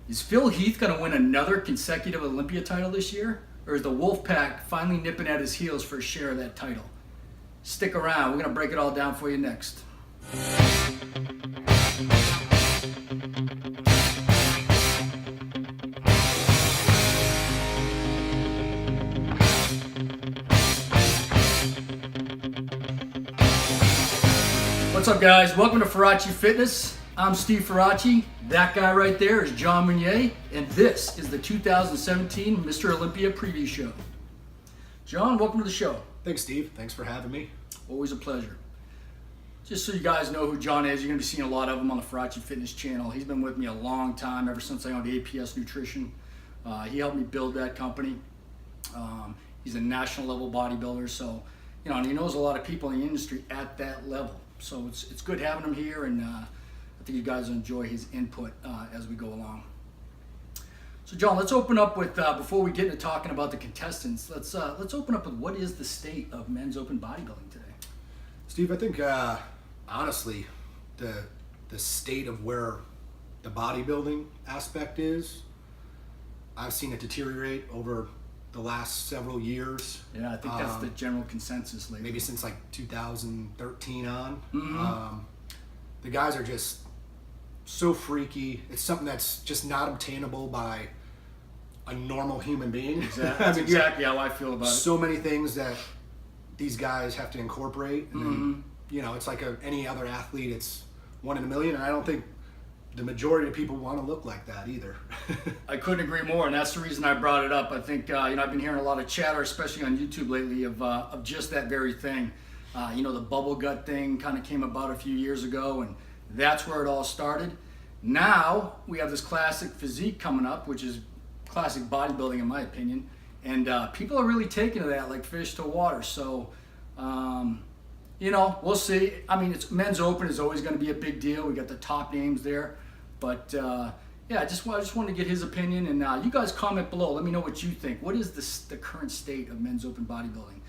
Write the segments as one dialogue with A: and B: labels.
A: Is Phil Heath going to win another consecutive Olympia title this year? Or is the Wolfpack finally nipping at his heels for a share of that title? Stick around. We're going to break it all down for you next. What's up, guys? Welcome to Faraci Fitness. I'm Steve Faraci. That guy right there is John Meunier, and this is the 2017 Mr. Olympia preview show. John, welcome to the show.
B: Thanks, Steve. Thanks for having me.
A: Always a pleasure. Just so you guys know who John is, you're going to be seeing a lot of him on the Faraci Fitness channel. He's been with me a long time, ever since I owned APS Nutrition. He helped me build that company. He's a national level bodybuilder, so and he knows a lot of people in the industry at that level. So it's good having him here, and I think you guys will enjoy his input as we go along. So John, let's open up with before we get into talking about the contestants. Let's open up with what is the state of men's open bodybuilding today.
B: Steve, I think honestly, the state of where the bodybuilding aspect is, I've seen it deteriorate over the last several years.
A: Yeah, I think that's the general consensus lately.
B: Maybe since like 2013 on.
A: Mm-hmm.
B: The guys are just so freaky. It's something that's just not obtainable by a normal human being.
A: Exactly. That's exactly how I feel about it.
B: So many things that these guys have to incorporate. And then, it's like any other athlete. It's 1 in a million, and I don't think the majority of people want to look like that either.
A: I couldn't agree more, and that's the reason I brought it up. I think I've been hearing a lot of chatter, especially on YouTube lately, of just that very thing. The bubble gut thing kind of came about a few years ago, and that's where it all started. Now we have this classic physique coming up, which is classic bodybuilding in my opinion, and people are really taking to that like fish to water. So we'll see. I mean, it's men's open is always going to be a big deal. We got the top names there. But I just wanted to get his opinion, and you guys comment below. Let me know what you think. What is the current state of men's open bodybuilding?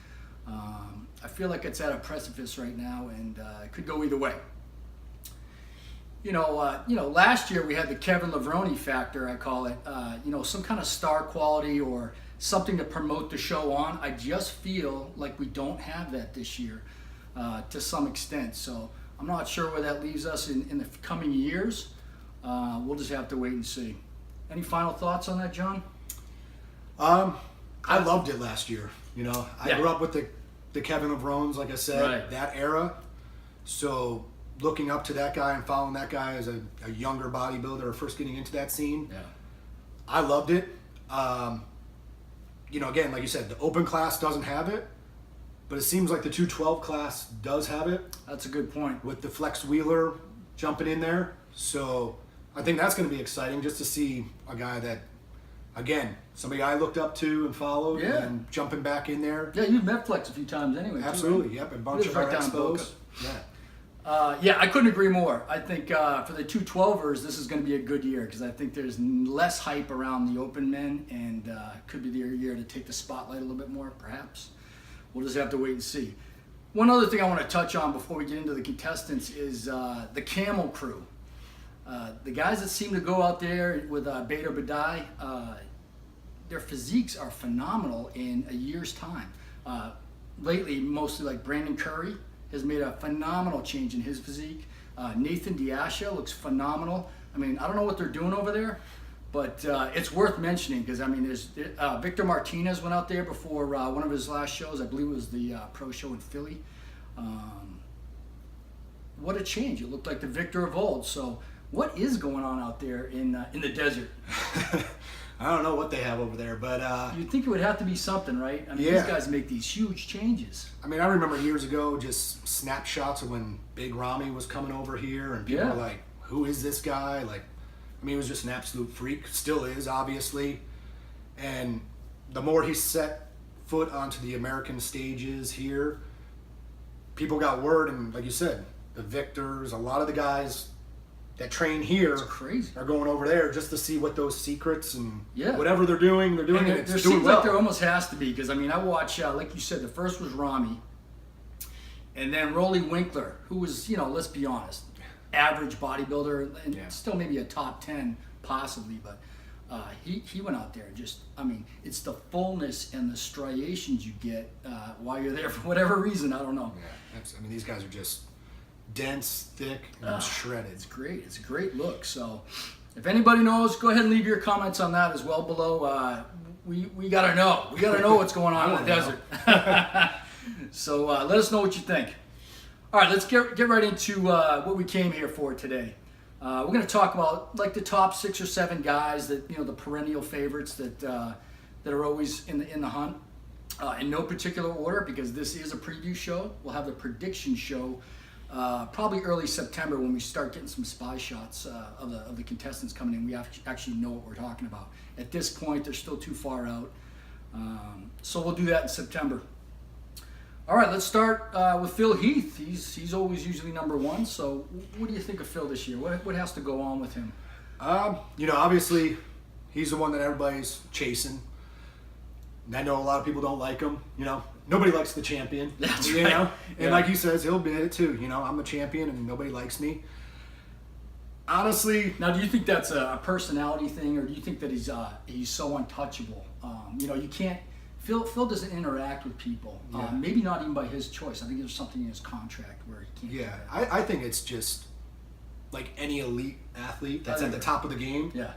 A: I feel like it's at a precipice right now, and it could go either way. Last year we had the Kevin Levrone factor, I call it. Some kind of star quality or something to promote the show on. I just feel like we don't have that this year to some extent. So I'm not sure where that leaves us in the coming years. We'll just have to wait and see. Any final thoughts on that, John?
B: I loved it last year. I grew up with the Kevin Levrones, like I said,
A: right.
B: That era. So looking up to that guy and following that guy as a younger bodybuilder or first getting into that scene, I loved it. Again, like you said, the open class doesn't have it, but it seems like the 212 class does have it.
A: That's a good point.
B: With the Flex Wheeler jumping in there. So I think that's going to be exciting just to see a guy that, again, somebody I looked up to and followed and jumping back in there.
A: Yeah, you've met Flex a few times anyway.
B: Absolutely,
A: too, right?
B: Yep, a bunch of our expos.
A: I couldn't agree more. I think for the 212ers, this is going to be a good year because I think there's less hype around the open men, and could be the year to take the spotlight a little bit more, perhaps. We'll just have to wait and see. One other thing I want to touch on before we get into the contestants is the Camel crew. The guys that seem to go out there with Bader Badai, their physiques are phenomenal in a year's time. Lately, mostly like Brandon Curry has made a phenomenal change in his physique. Nathan Diasha looks phenomenal. I mean, I don't know what they're doing over there, but it's worth mentioning because, there's Victor Martinez went out there before one of his last shows. I believe it was the pro show in Philly. What a change. It looked like the Victor of old. So what is going on out there in the desert?
B: I don't know what they have over there, but
A: you'd think it would have to be something, right? These guys make these huge changes.
B: I remember years ago just snapshots of when Big Ramy was coming over here, and people were like, who is this guy? He was just an absolute freak. Still is, obviously. And the more he set foot onto the American stages here, people got word, and like you said, the Victors, a lot of the guys that train here are going over there just to see what those secrets and whatever they're doing it. It's
A: there
B: doing
A: seems
B: well.
A: like there almost has to be, because I watch, like you said, the first was Ramy, and then Rolly Winkler, who was, let's be honest, average bodybuilder and still maybe a top 10 possibly, but he went out there and just, I mean, it's the fullness and the striations you get while you're there for whatever reason. I don't know.
B: Yeah, I mean, these guys are just dense, thick, and shredded.
A: It's great. It's a great look. So if anybody knows, go ahead and leave your comments on that as well below. We got to know. We got to know what's going on in the desert. So let us know what you think. All right, let's get right into what we came here for today. We're going to talk about like the top 6 or 7 guys that, you know, the perennial favorites that are always in the hunt. In no particular order, because this is a preview show. We'll have the prediction show probably early September when we start getting some spy shots of the contestants coming in. We actually know what we're talking about. At this point, they're still too far out. So we'll do that in September. All right, let's start with Phil Heath. He's always usually number 1. So what do you think of Phil this year? What has to go on with him?
B: You know, obviously, he's the one that everybody's chasing. And I know a lot of people don't like him. You know, nobody likes the champion.
A: That's
B: you
A: right.
B: know? And
A: Yeah.
B: like he says, he'll admit it too. You know, I'm a champion and nobody likes me. Honestly,
A: Now, do you think that's a personality thing, or do you think that he's so untouchable? You know, you can't. Phil doesn't interact with people.
B: Yeah.
A: Maybe not even by his choice. I think there's something in his contract where he can't.
B: yeah,
A: do that.
B: I think it's just like any elite athlete that's at the top of the game.
A: Yeah.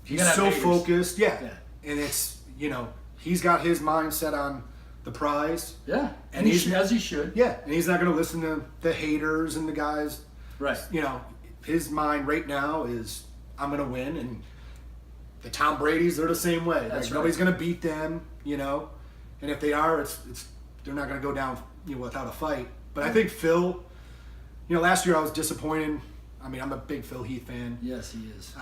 B: He's
A: You're gonna
B: so
A: have haters.
B: focused. Yeah.
A: Yeah.
B: And it's, you know, he's got his mind set on the prize.
A: Yeah.
B: And
A: As he should.
B: Yeah. And he's not going to listen to the haters and the guys.
A: Right.
B: You know, his mind right now is, I'm going to win. And the Tom Brady's, they're the same way.
A: That's
B: Like,
A: right.
B: nobody's going to beat them, you know. And if they are, it's they're not going to go down, you know, without a fight. But I think Phil, you know, last year I was disappointed. I mean, I'm a big Phil Heath fan.
A: Yes, he is.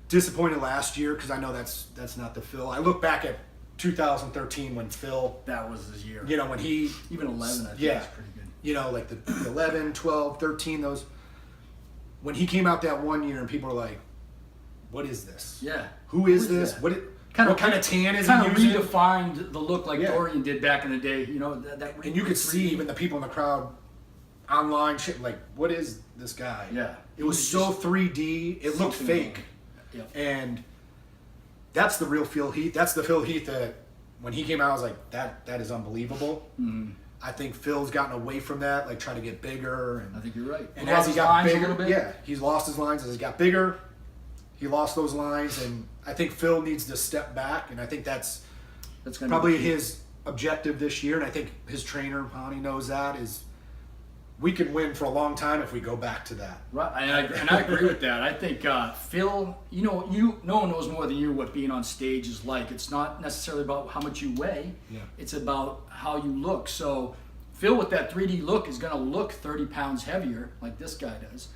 B: Disappointed last year because I know that's not the Phil. I look back at 2013 when Phil,
A: That was his year.
B: you know, when he,
A: Even 11, I think,
B: Yeah.
A: is pretty good.
B: you know, like the 11, 12, 13, those, when he came out that one year and people are like, what is this?
A: Yeah.
B: Who is this?
A: that?
B: What kind of tan is he
A: Kind of
B: using?
A: redefined the look like
B: Yeah.
A: Dorian did back in the day. You know that.
B: And you could see even the people in the crowd online shit like, what is this guy?
A: Yeah.
B: It was so 3D. It looked
A: Something
B: fake.
A: Yep.
B: And that's the real Phil Heath. That's the Phil Heath that when he came out, I was like, that is unbelievable.
A: Mm-hmm.
B: I think Phil's gotten away from that, like trying to get bigger.
A: I
B: And,
A: think you're right.
B: and
A: Lost
B: as he
A: his
B: got
A: lines a
B: bigger,
A: little bit.
B: yeah, he's lost his lines as he got bigger. He lost those lines, and I think Phil needs to step back. And I think that's
A: That's gonna
B: probably
A: be
B: his objective this year. And I think his trainer, Hani, knows that is we can win for a long time if we go back to that.
A: right. And I agree with that. I think Phil, no one knows more than you what being on stage is like. It's not necessarily about how much you weigh.
B: Yeah.
A: It's about how you look. So Phil with that 3D look is going to look 30 pounds heavier, like this guy does,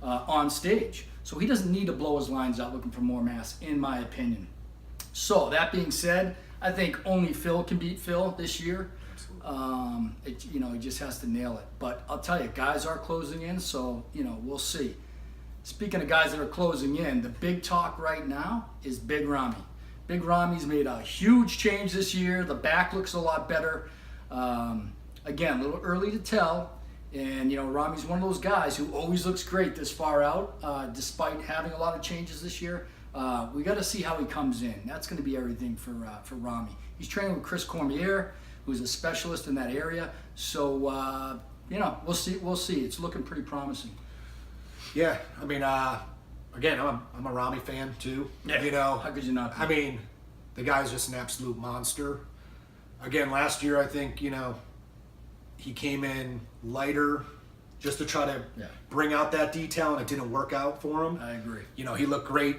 A: on stage. So he doesn't need to blow his lines out looking for more mass, in my opinion. So that being said, I think only Phil can beat Phil this year. He just has to nail it. But I'll tell you, guys are closing in, so we'll see. Speaking of guys that are closing in, the big talk right now is Big Ramy. Big Ramy's made a huge change this year. The back looks a lot better. Again, a little early to tell. And Ramy's one of those guys who always looks great this far out, despite having a lot of changes this year. We got to see how he comes in. That's going to be everything for Ramy. He's training with Chris Cormier, who's a specialist in that area. So we'll see. We'll see. It's looking pretty promising.
B: Yeah, I mean, again, I'm a Ramy fan too.
A: Yeah. How could you not be?
B: I mean, the guy's just an absolute monster. Again, last year I think he came in lighter just to try to bring out that detail, and it didn't work out for him.
A: I agree.
B: He looked great.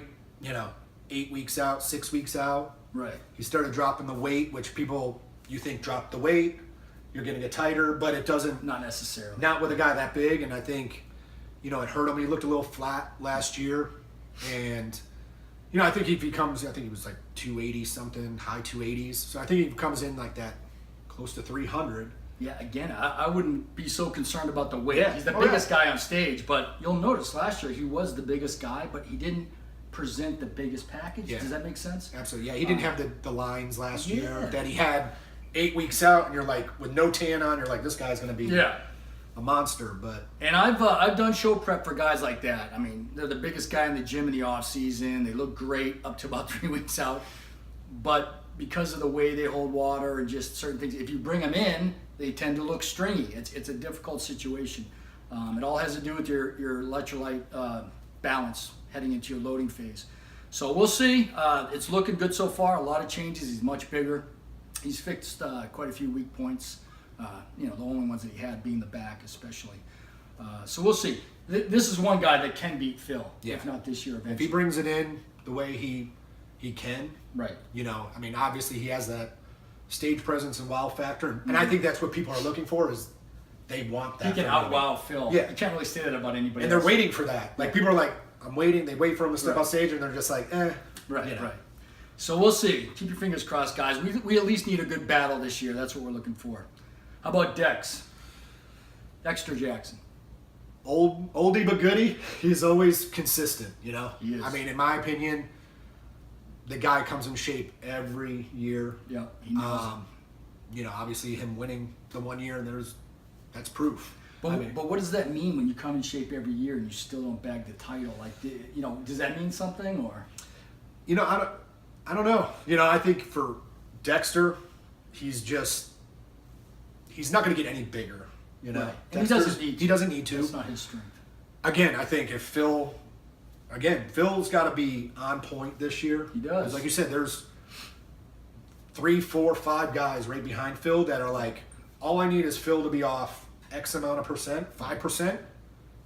B: 8 weeks out, 6 weeks out.
A: Right.
B: He started dropping the weight, which people you think drop the weight, you're going to get tighter, but it doesn't.
A: Not necessarily.
B: Not with a guy that big, and I think, it hurt him. He looked a little flat last year, and I think if he comes, I think he was like 280 something, high 280s. So I think he comes in like that, close to 300.
A: Yeah, again, I wouldn't be so concerned about the weight.
B: Yeah.
A: He's the biggest guy on stage, but you'll notice last year he was the biggest guy, but he didn't present the biggest package.
B: Yeah.
A: Does that make sense?
B: Absolutely. Yeah, he didn't have the lines last year
A: Yeah.
B: that he had 8 weeks out, and you're like, with no tan on, you're like, this guy's going to be a monster. But
A: And I've done show prep for guys like that. I mean, they're the biggest guy in the gym in the off season. They look great up to about 3 weeks out, but because of the way they hold water and just certain things, if you bring them in, they tend to look stringy. It's a difficult situation. It all has to do with your electrolyte balance heading into your loading phase. So we'll see. It's looking good so far. A lot of changes. He's much bigger. He's fixed quite a few weak points. The only ones that he had being the back, especially. So we'll see. This is one guy that can beat Phil, if not this year. Eventually.
B: If he brings it in the way he can,
A: right?
B: I mean, obviously he has that stage presence and wow factor, and I think that's what people are looking for. Is they want that?
A: He can out wow Phil.
B: Yeah,
A: you can't really say that about anybody.
B: And
A: else.
B: they're waiting for that. Like people are like, I'm waiting. They wait for him to step
A: Right.
B: off stage, and they're just like,
A: Right, right. So we'll see. Keep your fingers crossed, guys. We at least need a good battle this year. That's what we're looking for. How about Dexter Jackson?
B: Oldie but goodie. He's always consistent.
A: He is.
B: I mean, in my opinion, the guy comes in shape every year.
A: Yeah, he knows it.
B: Obviously him winning the 1 year, that's proof.
A: But what does that mean when you come in shape every year and you still don't bag the title? Like, does that mean something or?
B: I don't know. I think for Dexter, he's not going to get any bigger.
A: Right. And
B: He doesn't need to.
A: That's not his strength.
B: Again, I think if Phil's got to be on point this year.
A: He does.
B: Like you said, there's 3, 4, 5 guys right behind Phil that are like, all I need is Phil to be off X amount of percent, 5%,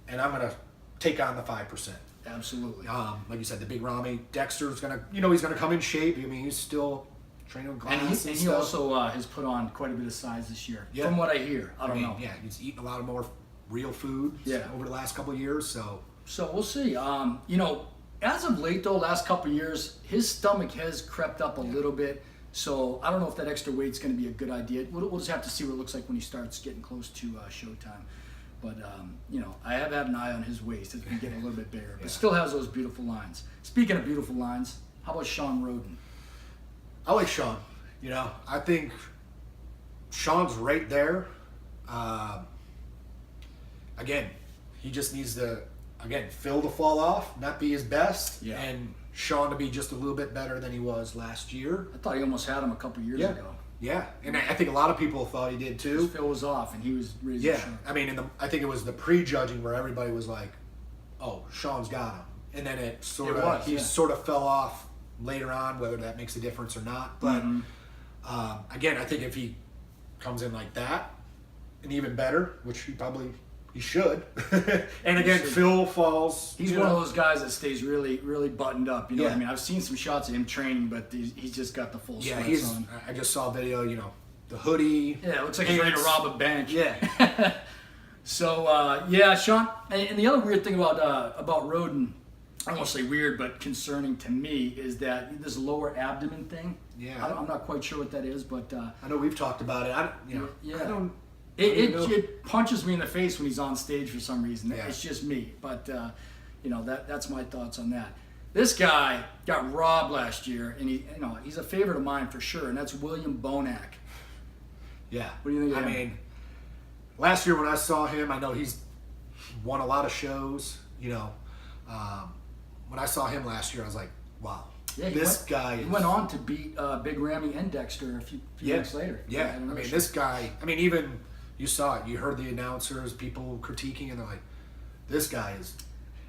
B: and I'm going to take on the 5%.
A: Absolutely.
B: Like you said, the big Rami. Dexter's going to, he's going to come in shape. I mean, he's still training with glass
A: And he
B: stuff.
A: also has put on quite a bit of size this year,
B: Yeah.
A: from what I hear. I don't know.
B: Yeah, he's eaten a lot of more real food over the last couple of years. So
A: we'll see. As of late, though, last couple of years, his stomach has crept up a little bit. So I don't know if that extra weight's going to be a good idea. We'll just have to see what it looks like when he starts getting close to showtime. But, I have had an eye on his waist. It's been getting a little bit bigger, but still has those beautiful lines. Speaking of beautiful lines, how about Sean Roden?
B: I like Sean. I think Sean's right there. Again, he just needs to, Phil to fall off, not be his best, and Sean to be just a little bit better than he was last year.
A: I thought he almost had him a couple years ago.
B: Yeah, and I think a lot of people thought he did too.
A: Phil was off, and he was raising Sean.
B: I mean, I think it was the pre-judging where everybody was like, "Oh, Sean's got him," and then he sort of fell off later on, whether that makes a difference or not. But again, I think if he comes in like that, and even better, which he should. And again, Phil falls.
A: He's one of those guys that stays really, really buttoned up. I mean, I've seen some shots of him training, but he's just got the full sweats on.
B: I just saw a video. The hoodie.
A: Yeah, it looks like he's ready to rob a bank.
B: Yeah.
A: So Sean. And the other weird thing about Roden, I don't want to say weird, but concerning to me, is that this lower abdomen thing.
B: Yeah.
A: I'm not quite sure what that is, but
B: I know we've talked about it. I don't.
A: It punches me in the face when he's on stage for some reason.
B: Yeah.
A: It's just me, but that's my thoughts on that. This guy got robbed last year, and he's a favorite of mine for sure, and that's William Bonac.
B: Yeah.
A: What do you think of him?
B: I mean, last year when I saw him, I know he's won a lot of shows. When I saw him last year, I was like, wow.
A: Yeah, he went on to beat Big Ramy and Dexter a few weeks later.
B: Yeah, I mean, this guy, even you saw it, you heard the announcers, people critiquing, and they're like, this guy is,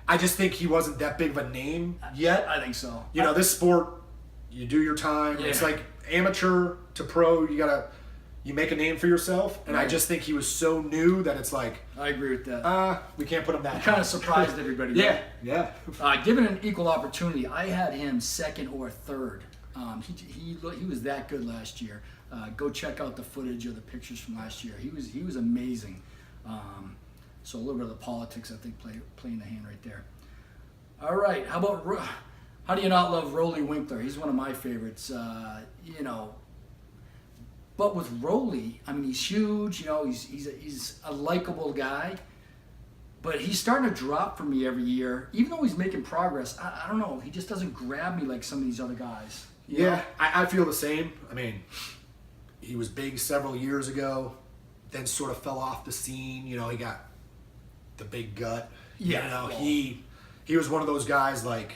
B: I just think he wasn't that big of a name yet.
A: I think so.
B: This sport, you do your time.
A: Yeah.
B: It's like amateur to pro, you make a name for yourself, and
A: right.
B: I just think he was so new that it's like,
A: I agree with that.
B: we can't put him that high.
A: Kind of surprised everybody.
B: Yeah.
A: Given an equal opportunity, I had him second or third. He was that good last year. Go check out the footage or the pictures from last year. He was amazing. So a little bit of the politics, I think, playing the hand right there. All right, how do you not love Rolly Winkler? He's one of my favorites. But with Rolly, I mean, he's huge. He's a likable guy. But he's starting to drop for me every year. Even though he's making progress, I don't know. He just doesn't grab me like some of these other guys.
B: Yeah, I feel the same. I mean, he was big several years ago. then sort of fell off the scene. You know, he got the big gut.
A: Yeah,
B: You know,
A: well-
B: he was one of those guys, like,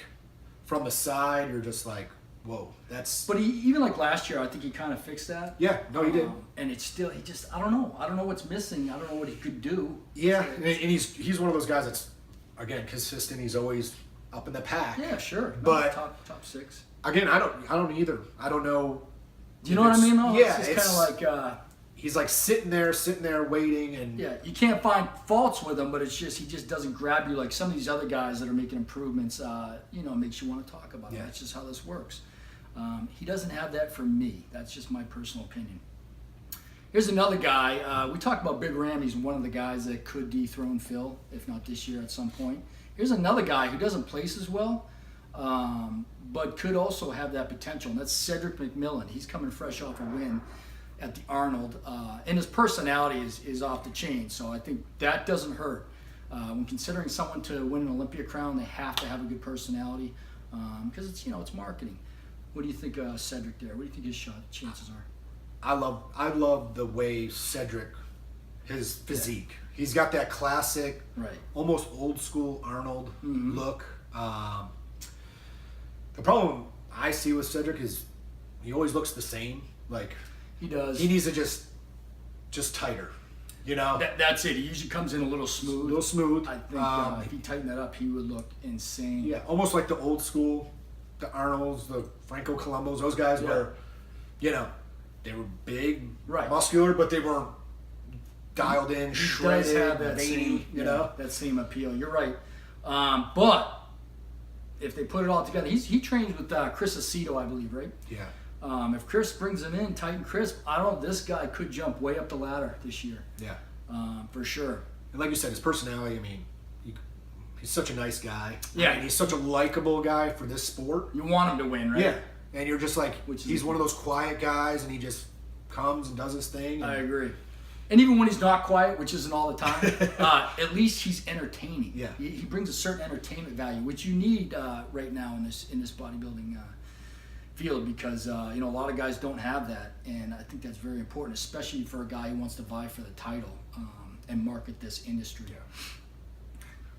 B: from the side, you're just like, whoa, that's...
A: But even like last year, I think he kind of fixed that.
B: Yeah, no, he did.
A: And it's still, I don't know what's missing. I don't know what he could do.
B: Yeah, and he's one of those guys that's, again, consistent. He's always up in the pack.
A: Yeah, sure. No,
B: But
A: top 6.
B: again, I don't either. I don't know.
A: Do you know what I mean? Though?
B: Yeah,
A: it's kind of like
B: he's like sitting there waiting, and
A: yeah, you can't find faults with him, but it's just he just doesn't grab you like some of these other guys that are making improvements. Makes you want to talk about him.
B: Yeah.
A: That's just how this works. He doesn't have that for me. That's just my personal opinion. Here's another guy. We talked about Big Ram. He's one of the guys that could dethrone Phil, if not this year at some point. Here's another guy who doesn't place as well, but could also have that potential, and that's Cedric McMillan. He's coming fresh off a win at the Arnold, and his personality is off the chain, so I think that doesn't hurt. When considering someone to win an Olympia crown, they have to have a good personality, because it's marketing. What do you think of Cedric there? What do you think his chances are?
B: I love the way Cedric, his physique. Yeah. He's got that classic,
A: right,
B: almost old school Arnold look. The problem I see with Cedric is he always looks the same. Like
A: he does.
B: He needs to just tighter. You know.
A: That's it. He usually comes in a little smooth. I think if he tightened that up, he would look insane.
B: Yeah, almost like the old school, the Arnolds, the Franco Columbos. Those guys were, they were big,
A: right,
B: muscular, but they weren't dialed in,
A: he
B: shredded,
A: does have that
B: veiny,
A: that same appeal. You're right. But if they put it all together, he trains with Chris Aceto, I believe, right?
B: Yeah.
A: If Chris brings him in tight and crisp, I don't know, this guy could jump way up the ladder this year.
B: Yeah.
A: For sure.
B: And like you said, his personality, he's such a nice guy.
A: Yeah.
B: He's such a likable guy for this sport.
A: You want him to win, right?
B: Yeah. And you're just like, he's one of those quiet guys, and he just comes and does his thing.
A: I agree. And even when he's not quiet, which isn't all the time, at least he's entertaining.
B: Yeah.
A: He brings a certain entertainment value, which you need right now in this bodybuilding field, because a lot of guys don't have that, and I think that's very important, especially for a guy who wants to vie for the title and market this industry.
B: Yeah.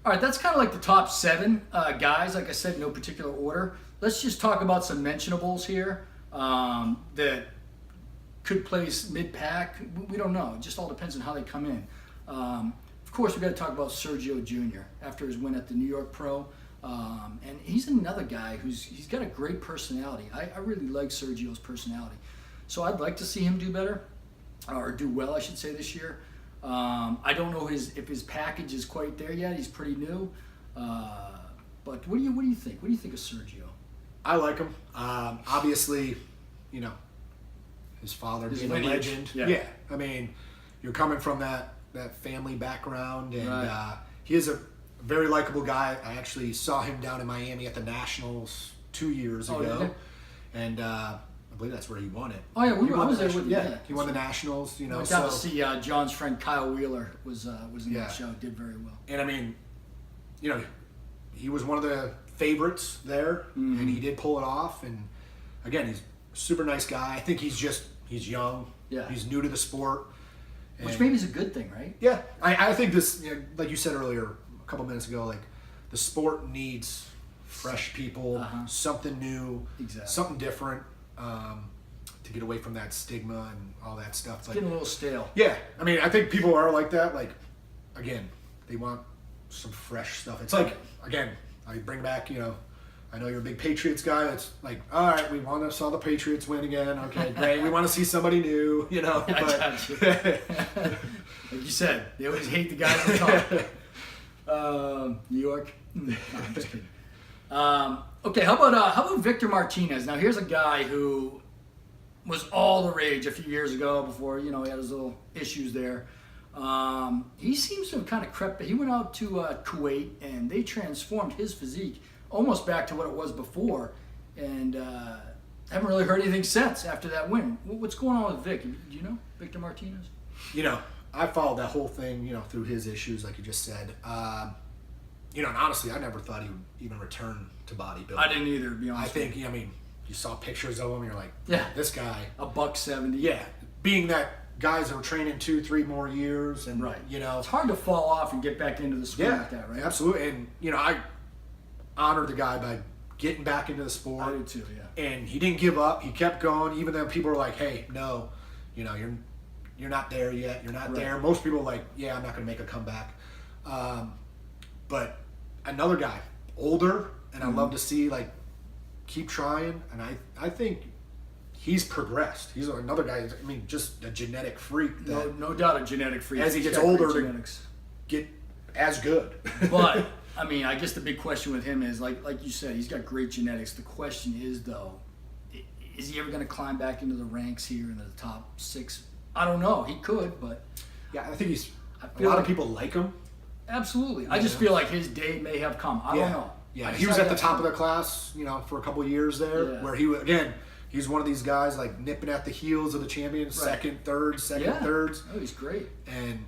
A: All right, that's kind of like the top 7 guys. Like I said, no particular order. Let's just talk about some mentionables here that could place mid-pack. We don't know. It just all depends on how they come in. Of course, we got to talk about Sergio Jr. after his win at the New York Pro. And he's another guy he's got a great personality. I really like Sergio's personality. So I'd like to see him do better, or do well, I should say, this year. I don't know if his package is quite there yet. He's pretty new. But what do you think? What do you think of Sergio?
B: I like him. Obviously, his father being a legend.
A: Yeah.
B: You're coming from that family background, and
A: right.
B: He is a very likable guy. I actually saw him down in Miami at the Nationals 2 years ago, and I believe that's where he won it.
A: Oh yeah, I was there with you.
B: Yeah, he won the Nationals.
A: I went down to see John's friend Kyle Wheeler was in that show. Did very well.
B: And he was one of the favorites there, and he did pull it off. And again, he's a super nice guy. I think he's young.
A: Yeah.
B: He's new to the sport.
A: Which maybe is a good thing, right?
B: Yeah. I think this, like you said earlier, a couple minutes ago, like the sport needs fresh people, something new, something different, to get away from that stigma and all that stuff.
A: It's getting a little stale.
B: Yeah. I think people are like that. Like, again, they want some fresh stuff. It's like, again, I bring back, I know you're a big Patriots guy. It's like, all right, we want to saw the Patriots win again. Okay, great. We want to see somebody new,
A: I got you. Like you said, they always hate the guys on top. New York. No, I'm just kidding. Okay, how about Victor Martinez? Now here's a guy who was all the rage a few years ago before he had his little issues there. He seems to have kind of crept. He went out to Kuwait, and they transformed his physique almost back to what it was before, and haven't really heard anything since after that win. What's going on with Vic? Do you know Victor Martinez?
B: I followed that whole thing, through his issues, like you just said. And honestly, I never thought he would even return to bodybuilding.
A: I didn't either, to be honest.
B: I think, you saw pictures of him, you're like,
A: yeah,
B: this guy,
A: $170.
B: yeah, being that guys that were training 2-3 more years, and
A: Right.
B: you know,
A: It's hard to fall off and get back into the sport
B: yeah,
A: like that, right?
B: absolutely. And you know, I honored the guy by getting back into the
A: I
B: sport.
A: do too, yeah.
B: And he didn't give up. He kept going, even though people were like, "Hey, no, you know, you're not there yet. You're not
A: Right.
B: there." Most people were like, "Yeah, I'm not going to make a comeback." But another guy, older, and I love to see like keep trying. And I think he's progressed. He's another guy. I mean, just a genetic freak that
A: No doubt a genetic freak.
B: As he
A: He's
B: gets
A: got great
B: older,
A: genetics.
B: get as good.
A: But I mean, I guess the big question with him is like you said, he's got great genetics. The question is though, is he ever going to climb back into the ranks here in the top 6? I don't know. He could, but
B: Yeah, I think he's.
A: I
B: A
A: feel
B: lot
A: like-
B: of people like him.
A: absolutely. I just feel like his day may have come. I don't know.
B: Yeah,
A: I
B: he
A: just
B: was
A: have
B: at the
A: that
B: top of
A: feeling.
B: the class, you know, for a couple of years there,
A: Yeah.
B: where he's one of these guys like nipping at the heels of the champions,
A: Right.
B: second, thirds,
A: Yeah.
B: thirds,
A: Oh, he's great.
B: and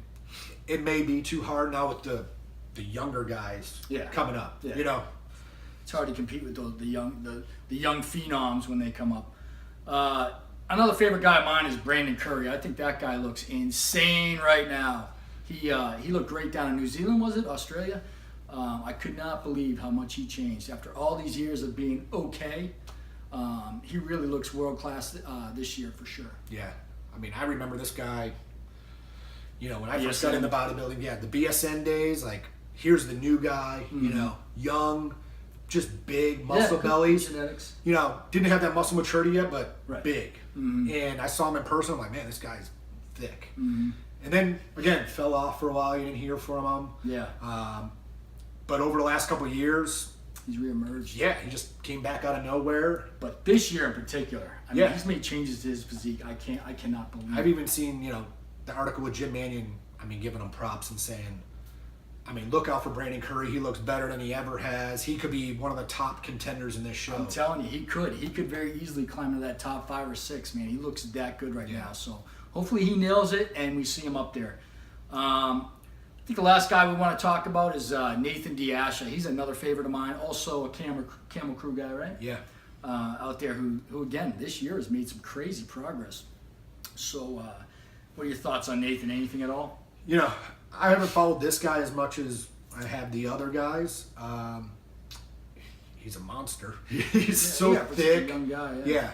B: it may be too hard now with the younger guys
A: Yeah.
B: coming up.
A: Yeah.
B: You know,
A: It's hard to compete with the young phenoms when they come up. Another favorite guy of mine is Brandon Curry. I think that guy looks insane right now. He looked great down in New Zealand, was it? Australia? I could not believe how much he changed after all these years of being okay. He really looks world class this year for sure.
B: yeah. I mean, I remember this guy. You know, when I first
A: BSN.
B: got into bodybuilding, the BSN days. Like, here's the new guy. You know, young, just big muscle
A: good
B: bellies.
A: genetics.
B: You know, didn't have that muscle maturity yet, but
A: Right.
B: big. And I saw him in person. I'm like, man, this guy's thick.
A: Mm-hmm.
B: And then again, fell off for a while. You didn't hear from him.
A: Yeah,
B: But over the last couple of years,
A: he's reemerged.
B: yeah, he just came back out of nowhere.
A: But this year in particular, I mean,
B: Yeah.
A: he's made changes to his physique. I cannot believe.
B: I've even seen, you know, the article with Jim Mannion. I mean, giving him props and saying, I mean, look out for Brandon Curry. He looks better than he ever has. He could be one of the top contenders in this show.
A: I'm telling you, he could. He could very easily climb to that top 5 or 6, man. He looks that good right now. So hopefully he nails it and we see him up there. I think the last guy we want to talk about is Nathan Diasha. He's another favorite of mine. Also a Camel Crew guy, right?
B: Yeah.
A: Out there who again, this year has made some crazy progress. So what are your thoughts on Nathan? Anything at all?
B: You know, I haven't followed this guy as much as I have the other guys. He's a monster. He's so
A: yeah, for such a
B: thick.
A: young guy,
B: Yeah.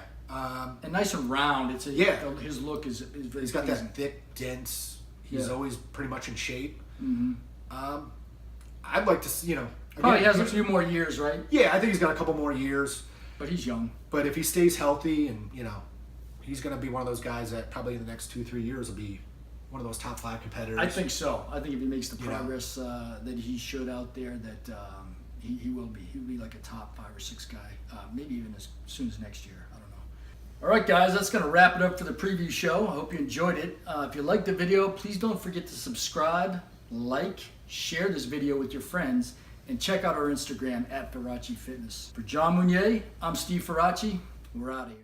A: and nice and round. It's his look is very
B: He's got
A: pleasing.
B: that thick, dense. He's
A: Yeah.
B: always pretty much in shape.
A: Mm-hmm.
B: I'd like to see, you know.
A: Probably
B: again,
A: has a few more years, right?
B: Yeah, I think he's got a couple more years.
A: But he's young.
B: But if he stays healthy and, you know, he's going to be one of those guys that probably in the next 2-3 years will be one of those top 5 competitors.
A: I think so. I think if he makes the
B: You know.
A: progress that he should out there, that he will be. He'll be like a top 5 or 6 guy, maybe even as soon as next year. I don't know. All right, guys, that's going to wrap it up for the preview show. I hope you enjoyed it. If you liked the video, please don't forget to subscribe, like, share this video with your friends, and check out our Instagram at Faraci Fitness. For John Mounier, I'm Steve Faraci. We're out of here.